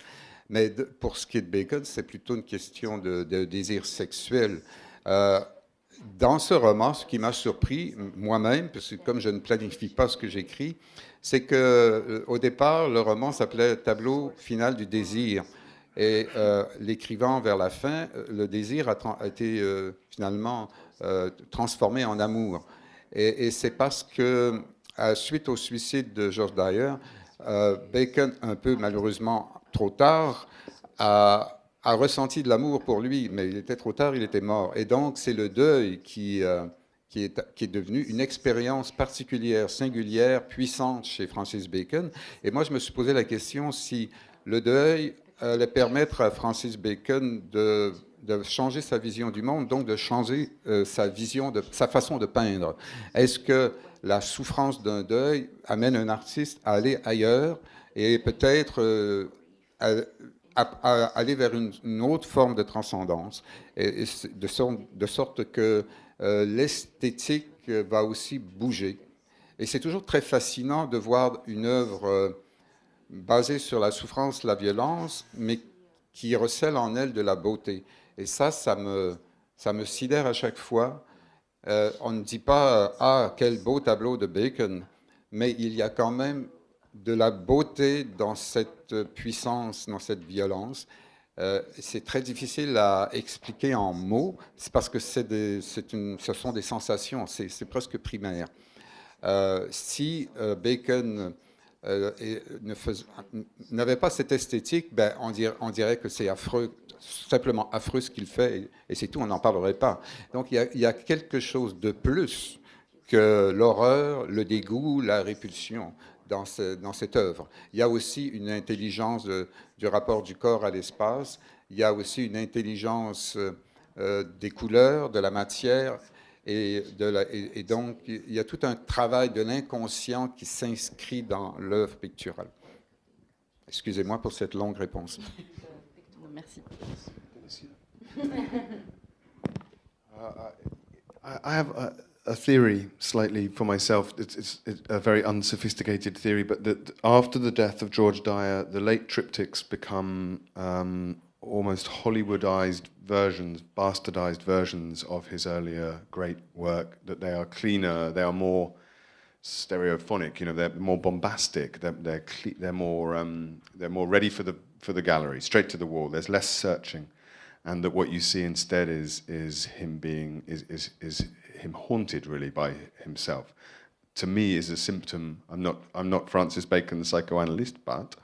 S3: Mais pour ce qui est de Bacon, c'est plutôt une question de désir sexuel. Dans ce roman, ce qui m'a surpris moi-même, parce que comme je ne planifie pas ce que j'écris, c'est qu'au départ, le roman s'appelait « Tableau final du désir ». Et l'écrivant, vers la fin, le désir a été finalement transformé en amour. Et c'est parce que, suite au suicide de George Dyer, Bacon, un peu malheureusement trop tard, a ressenti de l'amour pour lui, mais il était trop tard, il était mort. Et donc, c'est le deuil qui est devenu une expérience particulière, singulière, puissante chez Francis Bacon. Et moi, je me suis posé la question si le deuil allait permettre à Francis Bacon de changer sa vision du monde, donc de changer sa façon de peindre. Est-ce que la souffrance d'un deuil amène un artiste à aller ailleurs et peut-être à aller vers une autre forme de transcendance, et de sorte que l'esthétique va aussi bouger. Et c'est toujours très fascinant de voir une œuvre basée sur la souffrance, la violence, mais qui recèle en elle de la beauté. Et ça me sidère à chaque fois. On ne dit pas « Ah, quel beau tableau de Bacon », mais il y a quand même de la beauté dans cette puissance, dans cette violence. C'est très difficile à expliquer en mots, c'est parce que ce sont des sensations, c'est presque primaire. Si Bacon n'avait pas cette esthétique, ben, on dirait que c'est affreux, simplement affreux ce qu'il fait, et c'est tout, on n'en parlerait pas. Donc il y a quelque chose de plus que l'horreur, le dégoût, la répulsion dans cette œuvre. Il y a aussi une intelligence du rapport du corps à l'espace, il y a aussi une intelligence des couleurs, de la matière, et donc il y a tout un travail de l'inconscient qui s'inscrit dans l'œuvre picturale. Excusez-moi pour cette longue réponse.
S2: Merci.
S6: I have a theory, slightly for myself. It's a very unsophisticated theory, but that after the death of George Dyer, the late triptychs become almost Hollywoodized versions, bastardized versions of his earlier great work. That they are cleaner, they are more stereophonic. You know, they're more bombastic. They're more ready for the gallery, straight to the wall. There's less searching. And that what you see instead is him him haunted really by himself. To me, is a symptom. I'm not Francis Bacon, the psychoanalyst, but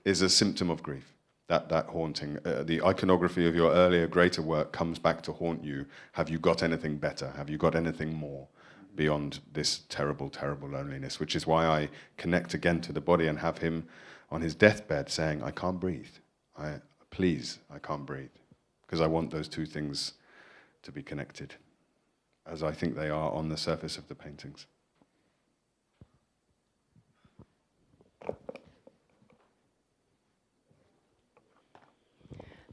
S6: is a symptom of grief. That haunting. The iconography of your earlier greater work comes back to haunt you. Have you got anything better? Have you got anything more beyond this terrible, terrible loneliness? Which is why I connect again to the body and have him on his deathbed saying, "I can't breathe. Please, I can't breathe." Because I want those two things to be connected, as I think they are on the surface of the paintings.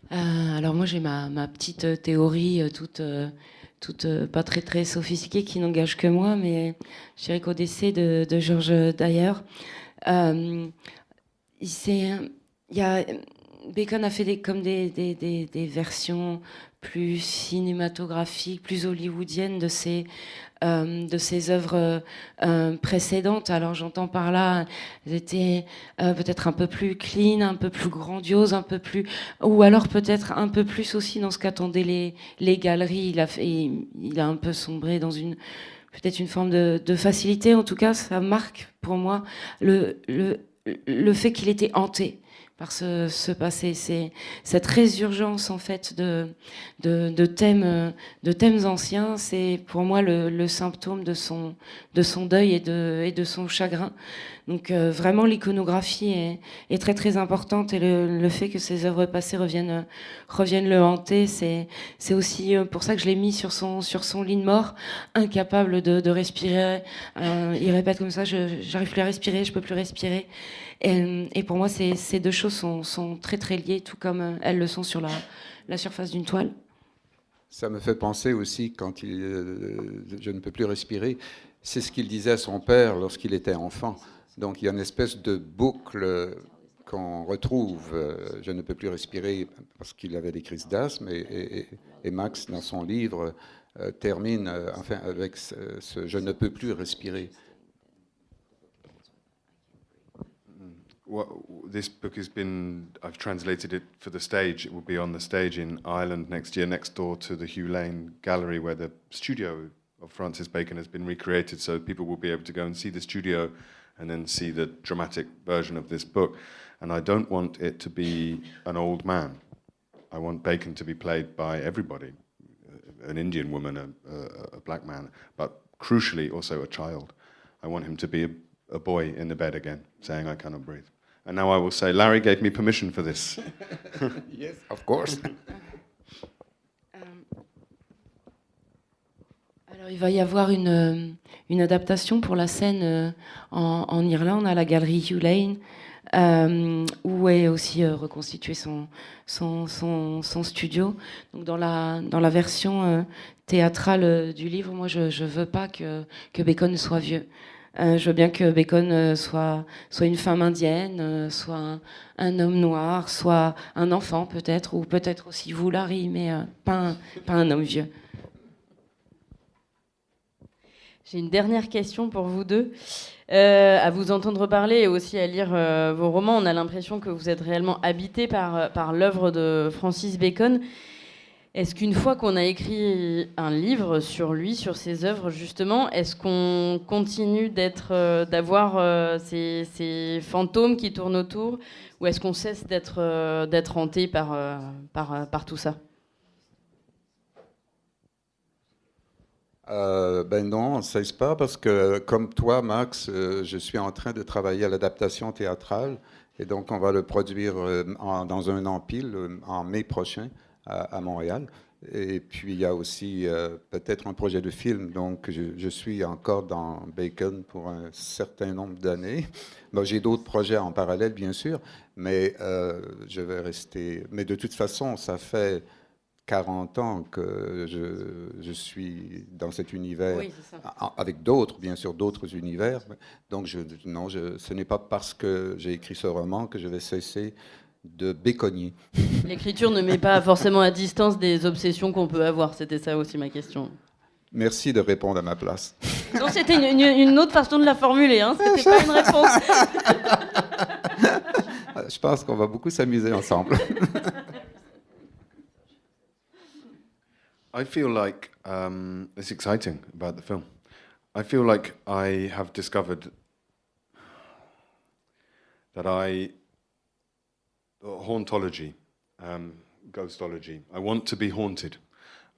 S5: Alors moi j'ai ma petite théorie toute pas très sophistiquée qui n'engage que moi, mais je dirais qu'au décès de George Dyer, Bacon a fait des versions plus cinématographiques, plus hollywoodiennes de ses œuvres précédentes. Alors j'entends par là, elles étaient peut-être un peu plus clean, un peu plus grandiose, ou alors peut-être un peu plus aussi dans ce qu'attendaient les galeries. Il a un peu sombré dans peut-être une forme de facilité. En tout cas, ça marque pour moi le fait qu'il était hanté par ce passé. C'est cette résurgence en fait de thèmes anciens. C'est pour moi le symptôme de son deuil et de son chagrin. Donc vraiment l'iconographie est très très importante, et le fait que ses œuvres passées reviennent le hanter, c'est aussi pour ça que je l'ai mis sur son lit de mort, incapable de respirer. Il répète comme ça, j'arrive plus à respirer, je peux plus respirer. Et pour moi, ces deux choses sont très très liées, tout comme elles le sont sur la surface d'une toile.
S3: Ça me fait penser aussi, quand je ne peux plus respirer, c'est ce qu'il disait à son père lorsqu'il était enfant. Donc il y a une espèce de boucle qu'on retrouve. Je ne peux plus respirer parce qu'il avait des crises d'asthme, et Max, dans son livre, termine avec ce je ne peux plus respirer.
S6: Well, this book I've translated it for the stage. It will be on the stage in Ireland next year, next door to the Hugh Lane Gallery, where the studio of Francis Bacon has been recreated, so people will be able to go and see the studio and then see the dramatic version of this book. And I don't want it to be an old man. I want Bacon to be played by everybody, an Indian woman, a black man, but crucially also a child. I want him to be a boy in the bed again, saying, "I cannot breathe." And now I will say, Larry gave me permission for this.
S3: Yes, of course.
S5: Alors il va y avoir une adaptation pour la scène en Irlande, à la galerie Hugh Lane, où est aussi reconstitué son studio. Donc dans la version théâtrale du livre, moi je veux pas que Bacon soit vieux. Je veux bien que Bacon soit une femme indienne, soit un homme noir, soit un enfant peut-être, ou peut-être aussi vous, Larry, mais pas un homme vieux.
S2: J'ai une dernière question pour vous deux. À vous entendre parler et aussi à lire vos romans, on a l'impression que vous êtes réellement habité par l'œuvre de Francis Bacon. Est-ce qu'une fois qu'on a écrit un livre sur lui, sur ses œuvres justement, est-ce qu'on continue d'avoir ces fantômes qui tournent autour, ou est-ce qu'on cesse d'être hanté par tout ça?
S3: Ben non, on ne cesse pas parce que, comme toi, Max, je suis en train de travailler à l'adaptation théâtrale et donc on va le produire dans un an pile, en mai prochain, à Montréal. Et puis il y a aussi peut-être un projet de film, donc je suis encore dans Bacon pour un certain nombre d'années. Bon, j'ai d'autres projets en parallèle, bien sûr, mais je vais rester. Mais de toute façon, ça fait 40 ans que je suis dans cet univers,
S2: Oui, c'est ça.
S3: avec d'autres, bien sûr, d'autres univers. Donc, non, ce n'est pas parce que j'ai écrit ce roman que je vais cesser de béconnier.
S2: L'écriture ne met pas forcément à distance des obsessions qu'on peut avoir. C'était ça aussi ma question.
S3: Merci de répondre à ma place.
S2: Non, c'était une autre façon de la formuler. Hein. C'était pas une réponse.
S3: Je pense qu'on va beaucoup s'amuser ensemble.
S6: I feel like it's exciting about the film. I feel like I have discovered that hauntology, ghostology. I want to be haunted.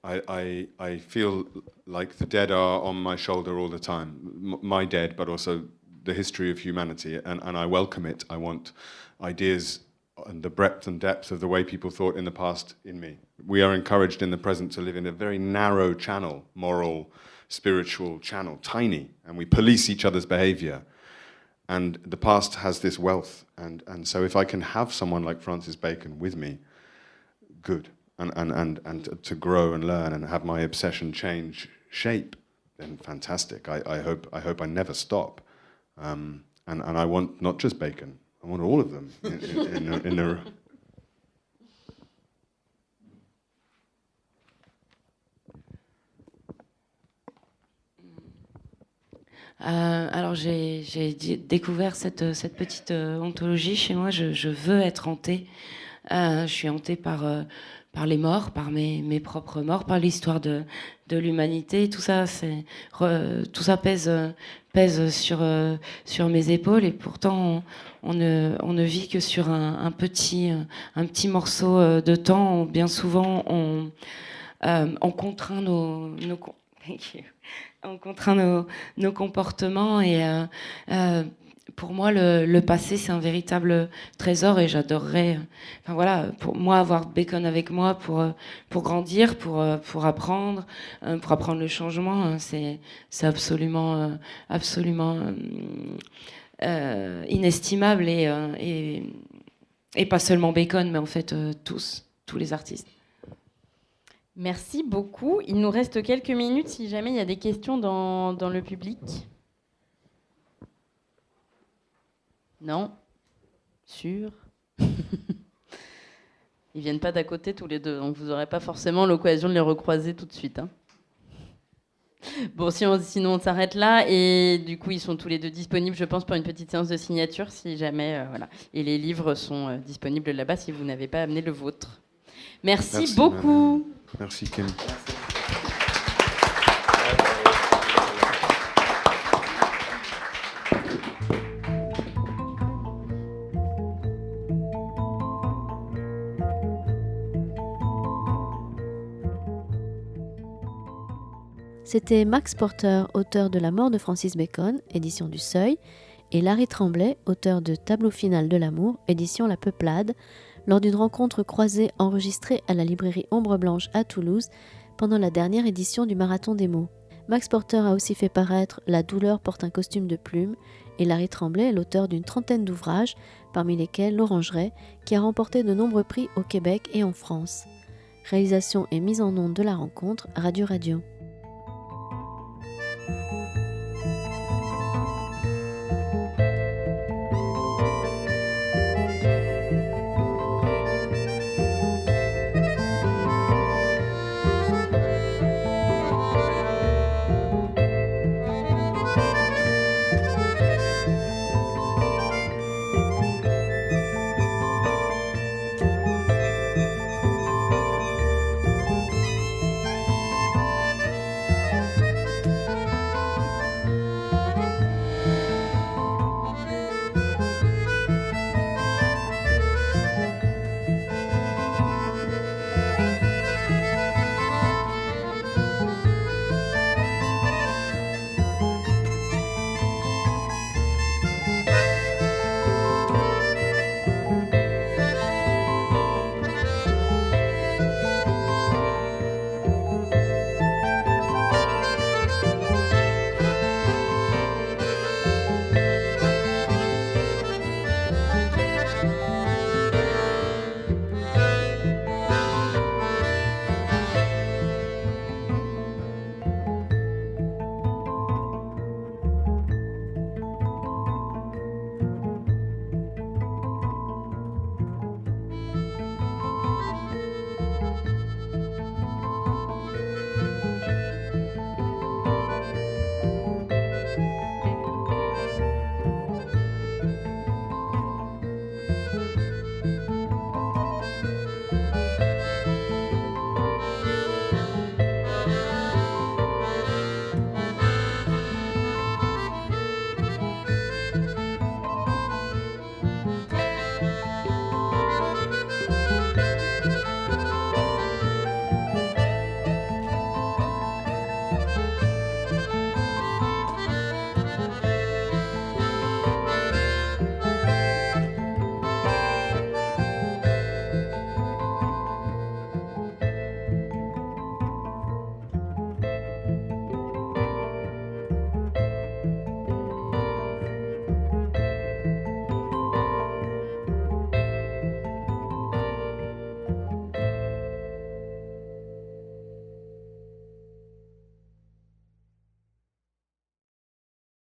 S6: I feel like the dead are on my shoulder all the time. My dead, but also the history of humanity, and I welcome it. I want ideas and the breadth and depth of the way people thought in the past in me. We are encouraged in the present to live in a very narrow channel, moral, spiritual channel, tiny, and we police each other's behavior. And the past has this wealth, and so if I can have someone like Francis Bacon with me, good, and to grow and learn and have my obsession change shape, then fantastic. I hope I never stop, and I want not just Bacon. I want all of them in a
S5: Alors j'ai découvert cette petite ontologie chez moi. Je veux être hantée. Je suis hantée par les morts, par mes propres morts, par l'histoire de l'humanité. Tout ça, pèse sur mes épaules, et pourtant on ne vit que sur un petit morceau de temps. Bien souvent, on contraint on contraint nos comportements, et pour moi, le passé, c'est un véritable trésor, et j'adorerais, enfin voilà, pour moi, avoir Bacon avec moi pour grandir, pour apprendre le changement, c'est absolument inestimable, et pas seulement Bacon, mais en fait tous les artistes.
S2: Merci beaucoup. Il nous reste quelques minutes si jamais il y a des questions dans le public. Non? Sûr? Ils viennent pas d'à côté tous les deux, donc vous n'aurez pas forcément l'occasion de les recroiser tout de suite. Hein. Bon, sinon on s'arrête là, et du coup ils sont tous les deux disponibles, je pense, pour une petite séance de signature, si jamais, voilà. Et les livres sont disponibles là-bas si vous n'avez pas amené le vôtre. Merci beaucoup.
S6: Madame. Merci Kim.
S1: C'était Max Porter, auteur de La mort de Francis Bacon, édition du Seuil, et Larry Tremblay, auteur de Tableau final de l'amour, édition La Peuplade, lors d'une rencontre croisée enregistrée à la librairie Ombre Blanche à Toulouse pendant la dernière édition du Marathon des mots. Max Porter a aussi fait paraître La douleur porte un costume de plume, et Larry Tremblay est l'auteur d'une trentaine d'ouvrages, parmi lesquels L'Orangerie, qui a remporté de nombreux prix au Québec et en France. Réalisation et mise en onde de la rencontre, Radio Radio.
S3: Merci.